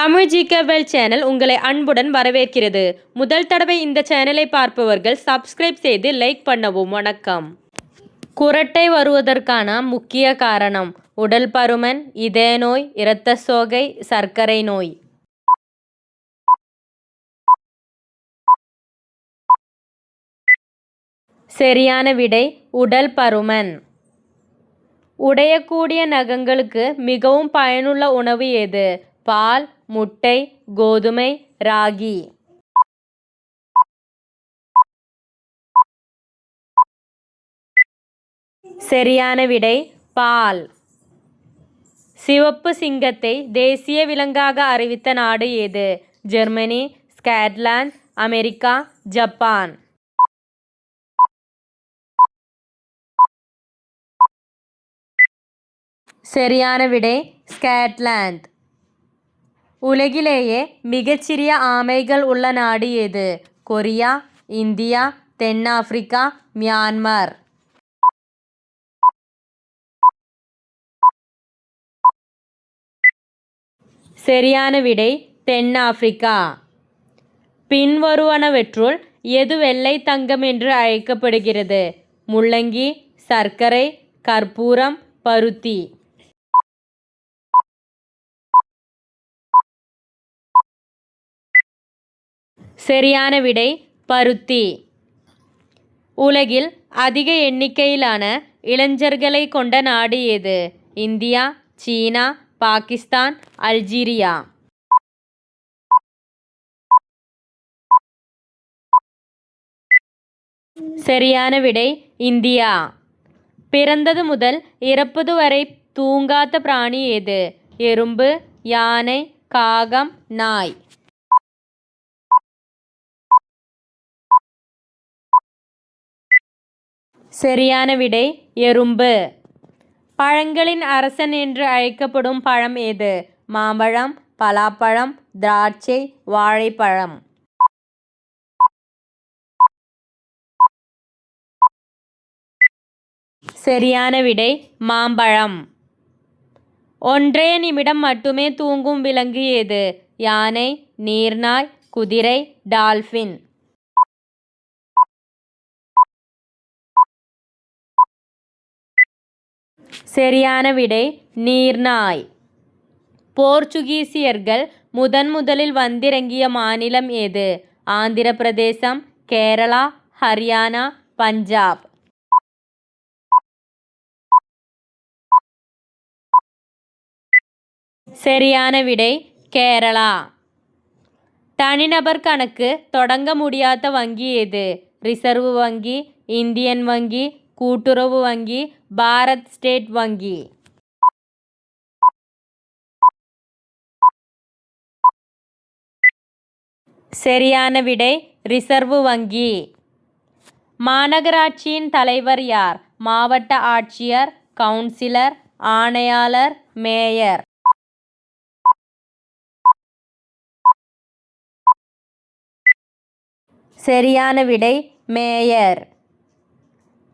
Tamil ஜிகேவேல் channel உங்களை அன்புடன் வரவேற்கிறது. முதல் தடவை இந்த சேனலை பார்ப்பவர்கள் சப்ஸ்கிரைப் செய்து லைக் பண்ணவும். வணக்கம். குரட்டை வருவதற்கான முக்கிய காரணம் உடல் பருமன், இதய நோய், இரத்த சோகை, சர்க்கரை நோய். சரியான விடை உடல் பருமன். உடையக்கூடிய நகங்களுக்கு மிகவும் பயனுள்ள உணவு எது? பால், முட்டை, கோதுமை, ராகி. சரியான விடை பால். சிவப்பு சிங்கத்தை தேசிய விலங்காக அறிவித்த நாடு எது? Germany, Scotland, America, Japan. சரியான விடை ஸ்காட்லாந்து. உலகிலேயே மிகச்சிறிய ஆமைகள் உள்ள நாடு எது? கொரியா, இந்தியா, தென்னாப்பிரிக்கா, மியான்மர். சரியான விடை தென்னாப்பிரிக்கா. பின்வருவனவற்றுள் எது வெள்ளை தங்கம் என்று அழைக்கப்படுகிறது? முள்ளங்கி, சர்க்கரை, கற்பூரம், பருத்தி. சரியான விடை பருத்தி. உலகில் அதிக எண்ணிக்கையிலான இளைஞர்களை கொண்ட நாடு எது? இந்தியா, சீனா, பாகிஸ்தான், அல்ஜீரியா. சரியான விடை இந்தியா. பிறந்தது முதல் இறப்பது வரை தூங்காத பிராணி எது? எறும்பு, யானை, காகம், நாய். சரியான விடை எறும்பு. பழங்களின் அரசன் என்று அழைக்கப்படும் பழம் எது? மாம்பழம், பலாப்பழம், திராட்சை, வாழைப்பழம். சரியான விடை மாம்பழம். ஒன்றே நிமிடம் மட்டுமே தூங்கும் விலங்கு எது? யானை, நீர்நாய், குதிரை, டால்பின். சரியான விடை நீர்நாய். போர்ச்சுகீசியர்கள் முதலில் வந்திறங்கிய மாநிலம் எது? ஆந்திர பிரதேசம், கேரளா, ஹரியானா, பஞ்சாப். சரியான விடை கேரளா. தனிநபர் கணக்கு தொடங்க முடியாத வங்கி எது? ரிசர்வ் வங்கி, இந்தியன் வங்கி, கூட்டுறவு வங்கி, பாரத் ஸ்டேட் வங்கி. சரியான விடை ரிசர்வ் வங்கி. மாநகராட்சியின் தலைவர் யார்? மாவட்ட ஆட்சியர், கவுன்சிலர், ஆணையாளர், மேயர். சரியான விடை மேயர்.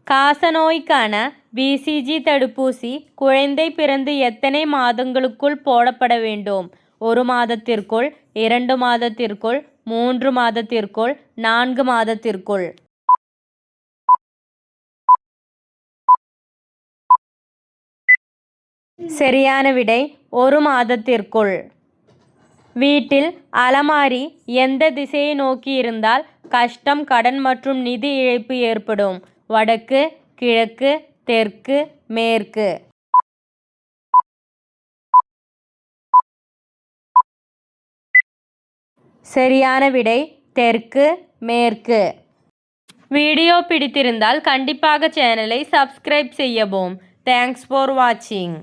காசநோய்க்கான பிசிஜி தடுப்பூசி குழந்தை பிறந்து எத்தனை மாதங்களுக்குள் போடப்பட வேண்டும்? 1 மாதத்திற்குள், 2 மாதத்திற்குள், 3 மாதத்திற்குள், 4 மாதத்திற்குள். சரியான விடை 1 மாதத்திற்குள். வீட்டில் அலமாரி எந்த திசையை நோக்கி இருந்தால் கஷ்டம், கடன் மற்றும் நிதி இழப்பு ஏற்படும்? வடக்கு, கிழக்கு, தெற்கு, மேற்கு. சரியான விடை தெற்கு, மேற்கு. வீடியோ பிடித்திருந்தால் கண்டிப்பாக சேனலை சப்ஸ்கிரைப் செய்யவும். தேங்க்ஸ் ஃபார் வாட்சிங்.